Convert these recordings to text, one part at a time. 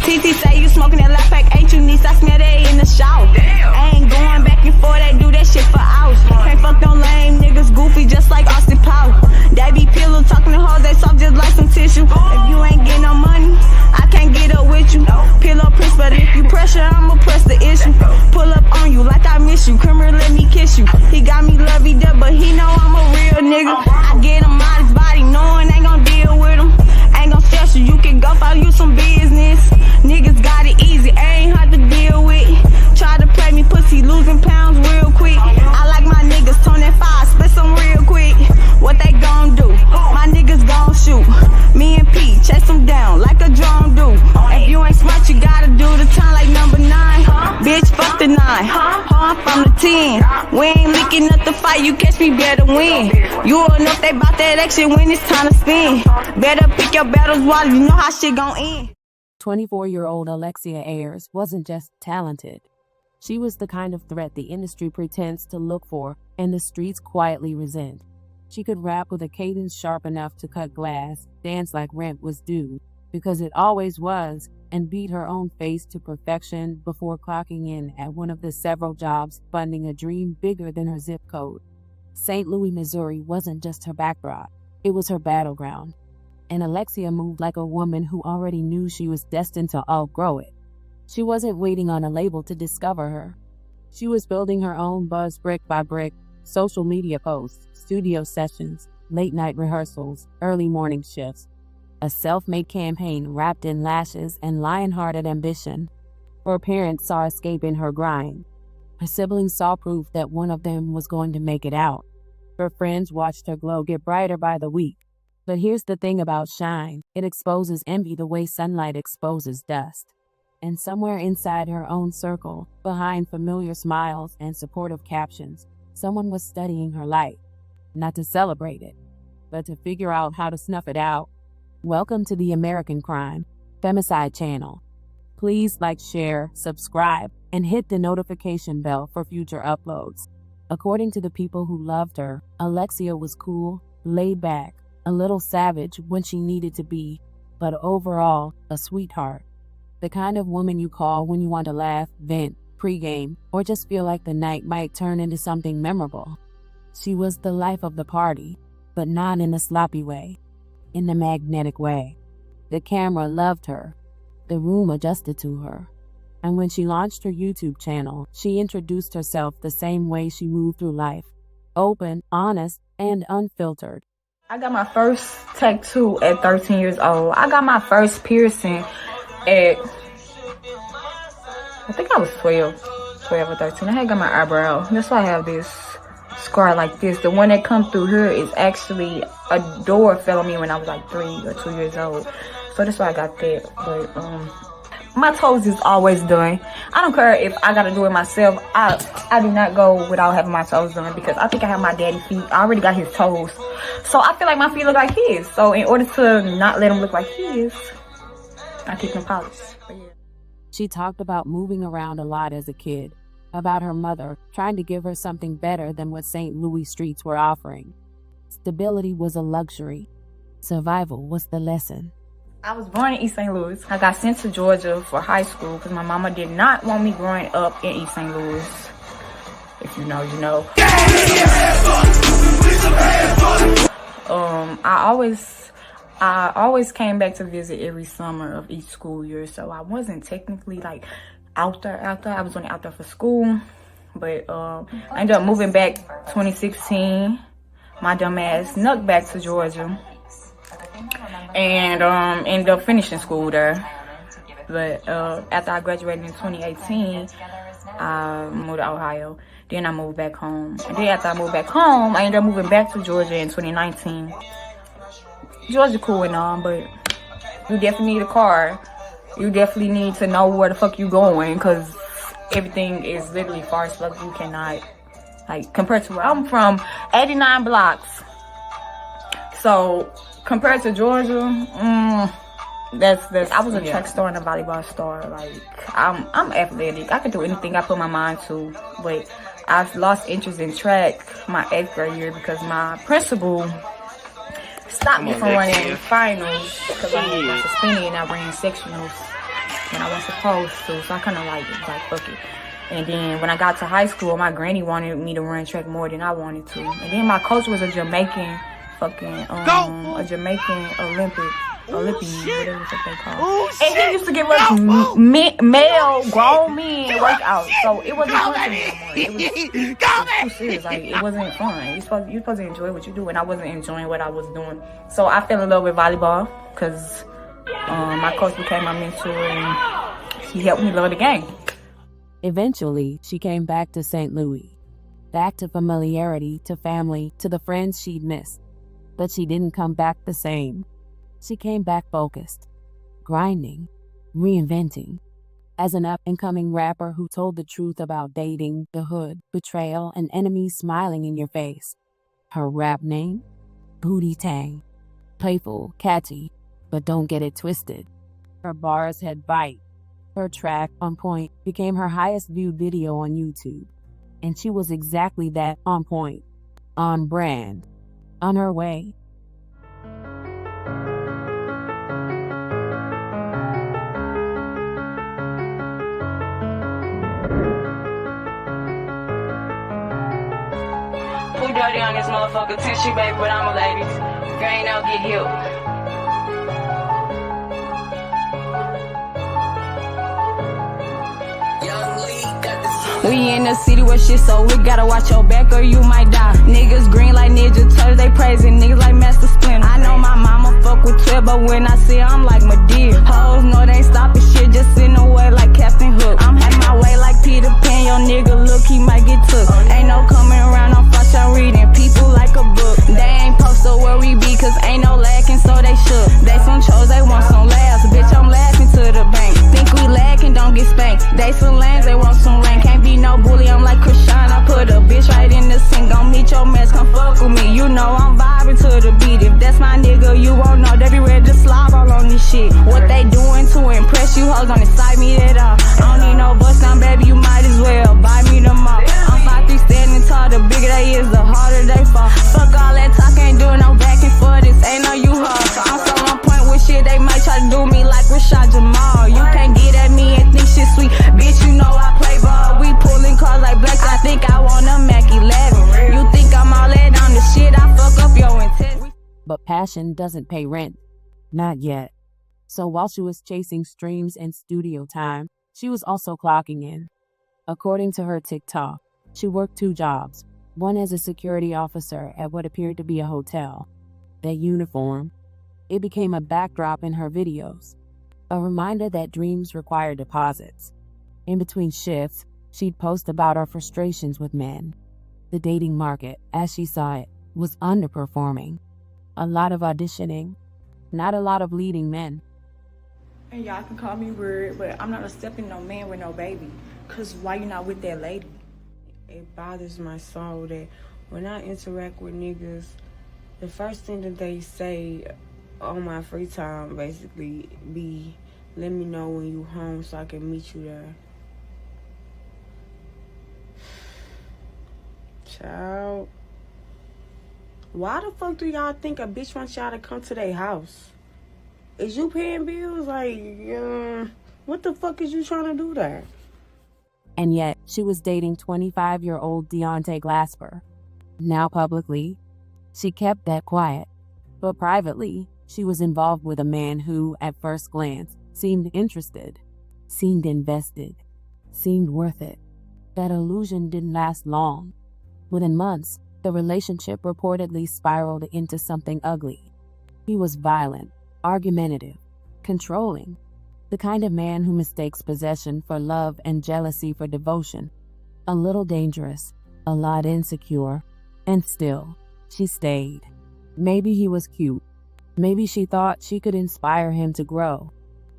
TT say you smoking that lap pack, ain't you niece? I smell that in the shower. I ain't going back and forth, they do that shit for hours. Can't fuck no lame niggas, goofy just like Austin Powers. They be pillow talking to hoes, they soft just like some tissue. If you ain't getting no money, I can't get up with you. Pillow press, but if you pressure, I'ma press the issue. Pull up on you like I miss you, come here, let me kiss you. He got me lovey-dovey, but he know I'm a real nigga. I get him out his body, knowing ain't gon' deal with him. Ain't gon' stress you, you can go find you some business. Niggas got it easy, ain't hard to deal with. Try to play me pussy, losing pounds real quick. I like my niggas, tone that fire, split some real quick. What they gon' do? My niggas gon' shoot. Me and Pete, chase them down like a drone do. If you ain't smart, you gotta do the time like number 9. Bitch, fuck the 9. I'm from the 10. We ain't licking up the fight, you catch me, better win. You don't know if they bout that action when it's time to spin. Better pick your battles while you know how shit gon' end. 24-year-old Alexcia Ayers wasn't just talented. She was the kind of threat the industry pretends to look for and the streets quietly resent. She could rap with a cadence sharp enough to cut glass, dance like rent was due, because it always was, and beat her own face to perfection before clocking in at one of the several jobs funding a dream bigger than her zip code. St. Louis, Missouri wasn't just her backdrop, it was her battleground. And Alexcia moved like a woman who already knew she was destined to outgrow it. She wasn't waiting on a label to discover her. She was building her own buzz brick by brick, social media posts, studio sessions, late-night rehearsals, early morning shifts. A self-made campaign wrapped in lashes and lion-hearted ambition. Her parents saw escape in her grind. Her siblings saw proof that one of them was going to make it out. Her friends watched her glow get brighter by the week. But here's the thing about shine. It exposes envy the way sunlight exposes dust. And somewhere inside her own circle, behind familiar smiles and supportive captions, someone was studying her light. Not to celebrate it, but to figure out how to snuff it out. Welcome to the American Crime Femicide channel. Please like, share, subscribe, and hit the notification bell for future uploads. According to the people who loved her, Alexcia was cool, laid back, a little savage when she needed to be, but overall, a sweetheart. The kind of woman you call when you want to laugh, vent, pregame, or just feel like the night might turn into something memorable. She was the life of the party, but not in a sloppy way, in the magnetic way. The camera loved her. The room adjusted to her. And when she launched her YouTube channel, she introduced herself the same way she moved through life. Open, honest, and unfiltered. I got my first tattoo at 13 years old. I got my first piercing at, I think I was 12 or 13. I had got my eyebrow. That's why I have this scar like this. The one that comes through here is actually a door fell on me when I was like 3 or 2 years old. So that's why I got that. But my toes is always done. I don't care if I gotta do it myself. I do not go without having my toes done because I think I have my daddy feet. I already got his toes. So I feel like my feet look like his. So in order to not let them look like his, I keep them polished. Yeah. She talked about moving around a lot as a kid, about her mother trying to give her something better than what St. Louis streets were offering. Stability was a luxury. Survival was the lesson. I was born in East St. Louis. I got sent to Georgia for high school because my mama did not want me growing up in East St. Louis. If you know, you know. I always came back to visit every summer of each school year, so I wasn't technically like out there. I was only out there for school, but I ended up moving back 2016. My dumb ass snuck back to Georgia and ended up finishing school there. But after I graduated in 2018, I moved to Ohio. Then I moved back home. And then after I moved back home, I ended up moving back to Georgia in 2019. Georgia cool and all, but you definitely need a car. You definitely need to know where the fuck you going, because everything is literally far as fuck. You cannot, like, compared to where I'm from, 89 blocks. So compared to Georgia, that's I was a track star and a volleyball star. Like, I'm athletic. I could do anything I put my mind to, but I've lost interest in track my 8th grade year because my principal stopped me from running finals because I got suspended and I ran sectionals. when I wasn't supposed to. So I kind of like was like, fuck it. And then when I got to high school, my granny wanted me to run track more than I wanted to. And then my coach was a Jamaican a Jamaican Olympian, whatever the fuck they call. And he used to give us male grown men workouts. So it wasn't fun to me anymore. It was too serious. Like, it wasn't fun. You're supposed to enjoy what you do, and I wasn't enjoying what I was doing. So I fell in love with volleyball because my coach became my mentor and he helped me love the game. Eventually, she came back to St. Louis, back to familiarity, to family, to the friends she'd missed. But she didn't come back the same. She came back focused, grinding, reinventing. As an up-and-coming rapper who told the truth about dating, the hood, betrayal, and enemies smiling in your face. Her rap name? Booty Tang. Playful, catchy, but don't get it twisted. Her bars had bite. Her track, On Point, became her highest viewed video on YouTube. And she was exactly that, on point, on brand, on her way. Put dirty on this motherfucker, tissue baby, but I'm a lady. If you ain't out, get healed. We in the city where shit, so we gotta watch your back or you might die. Niggas green like Ninja Turtles, they praising niggas like Master Splinter. I know my mama fuck with 12, but when I see her, I'm like Medea. Hoes know they ain't stopping shit, just in the way like Captain Hook. I'm having my way like Peter Pan, your nigga look, he might get took. Ain't no coming around, I'm fresh, I'm reading people like a book. They ain't posted where we be, cause ain't no lacking, so they shook. They some chose, they want some laughs, bitch, I'm laughing to the bank. Think we lacking, don't get spanked. They some lands, they want some rain, can't be no bully, I'm like Krishan. I put a bitch right in the sink. Don't meet your mess, come fuck with me. You know I'm vibing to the beat. If that's my nigga, you won't know. They be ready to slob all on this shit. What they doing to impress you hoes don't excite me at all. I don't need no bust down, baby, you might as well buy me them all. I'm 5'3" standing tall, the bigger they is, the harder they fall. Fuck all that talk, ain't doing no back and forth, this ain't no you hoe. I'm so on point with shit, they might try to do me like Rashad Jamal. You can't get at me and think shit sweet, bitch, you know I play ball. We pulling cars like Black, I think I want a Mac 11. You think I'm all that on the shit, I fuck up your intent. But passion doesn't pay rent. Not yet. So while she was chasing streams and studio time, she was also clocking in. According to her TikTok, she worked 2 jobs, one as a security officer at what appeared to be a hotel. That uniform, it became a backdrop in her videos, a reminder that dreams require deposits. In between shifts, she'd post about her frustrations with men. The dating market, as she saw it, was underperforming. A lot of auditioning, not a lot of leading men. And y'all can call me weird, but I'm not accepting no man with no baby. Cause why you not with that lady? It bothers my soul that when I interact with niggas, the first thing that they say on my free time basically be, let me know when you home so I can meet you there. Child, why the fuck do y'all think a bitch wants y'all to come to their house? Is you paying bills? Like, what the fuck is you trying to do there? And yet, she was dating 25-year-old Deontai Glasper. Now publicly, she kept that quiet. But privately, she was involved with a man who, at first glance, seemed interested, seemed invested, seemed worth it. That illusion didn't last long. Within months, the relationship reportedly spiraled into something ugly. He was violent, argumentative, controlling, the kind of man who mistakes possession for love and jealousy for devotion. A little dangerous, a lot insecure, and still, she stayed. Maybe he was cute. Maybe she thought she could inspire him to grow.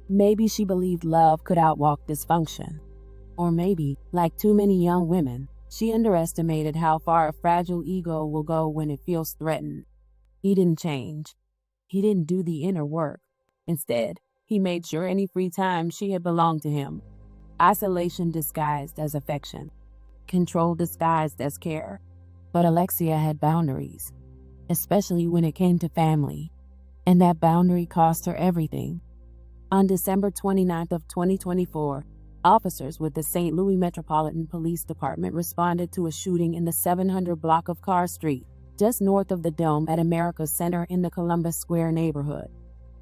Maybe she believed love could outwalk dysfunction. Or maybe, like too many young women, she underestimated how far a fragile ego will go when it feels threatened. He didn't change. He didn't do the inner work. Instead, he made sure any free time she had belonged to him. Isolation disguised as affection. Control disguised as care. But Alexia had boundaries, especially when it came to family. And that boundary cost her everything. On December 29th of 2024, officers with the St. Louis Metropolitan Police Department responded to a shooting in the 700 block of Carr Street, just north of the Dome at America's Center in the Columbus Square neighborhood.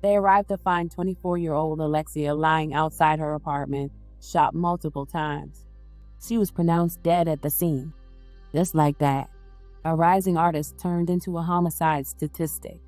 They arrived to find 24-year-old Alexia lying outside her apartment, shot multiple times. She was pronounced dead at the scene. Just like that, a rising artist turned into a homicide statistic.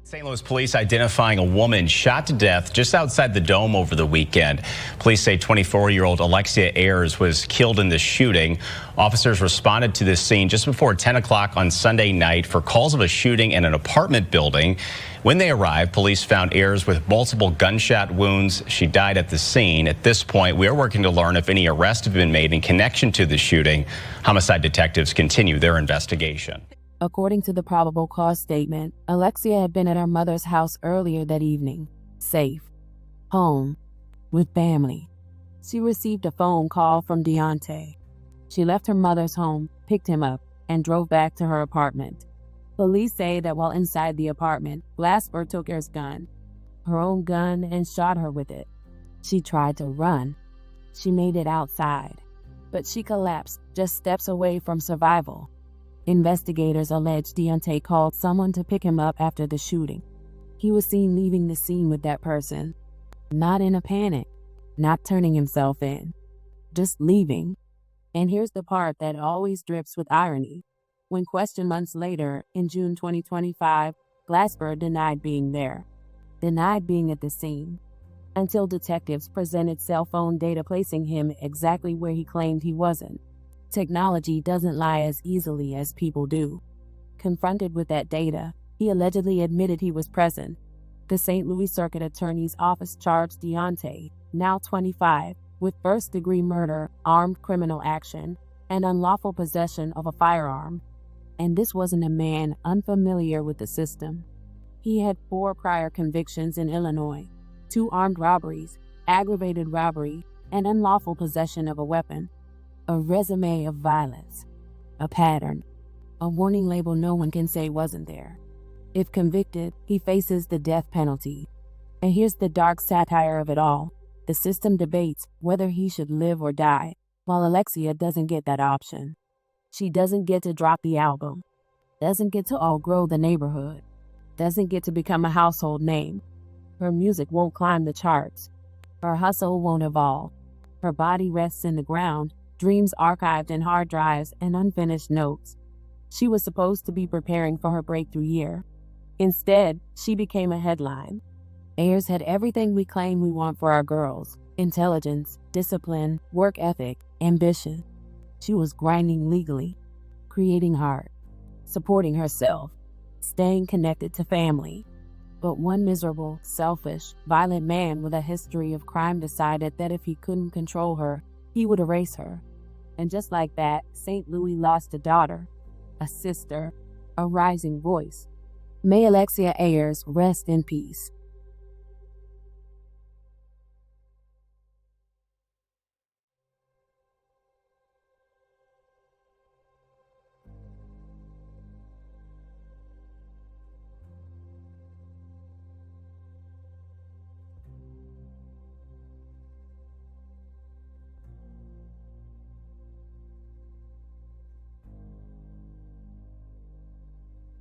St. Louis police identifying a woman shot to death just outside the Dome over the weekend. Police say 24-year-old Alexcia Ayers was killed in the shooting. Officers responded to this scene just before 10 o'clock on Sunday night for calls of a shooting in an apartment building. When they arrived, police found Ayers with multiple gunshot wounds. She died at the scene. At this point, we are working to learn if any arrests have been made in connection to the shooting. Homicide detectives continue their investigation. According to the probable cause statement, Alexia had been at her mother's house earlier that evening, safe, home, with family. She received a phone call from Deontai. She left her mother's home, picked him up, and drove back to her apartment. Police say that while inside the apartment, Glasper took Ayers' gun, her own gun, and shot her with it. She tried to run. She made it outside, but she collapsed just steps away from survival. Investigators allege Deontai called someone to pick him up after the shooting. He was seen leaving the scene with that person, not in a panic, not turning himself in, just leaving. And here's the part that always drips with irony. When questioned months later, in June 2025, Glasper denied being there, denied being at the scene, until detectives presented cell phone data placing him exactly where he claimed he wasn't. Technology doesn't lie as easily as people do. Confronted with that data, he allegedly admitted he was present. The St. Louis Circuit Attorney's Office charged Deontai, now 25, with first-degree murder, armed criminal action, and unlawful possession of a firearm. And this wasn't a man unfamiliar with the system. He had 4 prior convictions in Illinois, 2 armed robberies, aggravated robbery, and unlawful possession of a weapon. A resume of violence, a pattern, a warning label no one can say wasn't there. If convicted, he faces the death penalty. And here's the dark satire of it all. The system debates whether he should live or die, while Alexia doesn't get that option. She doesn't get to drop the album, doesn't get to outgrow the neighborhood, doesn't get to become a household name. Her music won't climb the charts. Her hustle won't evolve. Her body rests in the ground, dreams archived in hard drives and unfinished notes. She was supposed to be preparing for her breakthrough year. Instead, she became a headline. Ayers had everything we claim we want for our girls: intelligence, discipline, work ethic, ambition. She was grinding legally, creating art, supporting herself, staying connected to family. But one miserable, selfish, violent man with a history of crime decided that if he couldn't control her, he would erase her. And just like that, St. Louis lost a daughter, a sister, a rising voice. May Alexcia Ayers rest in peace.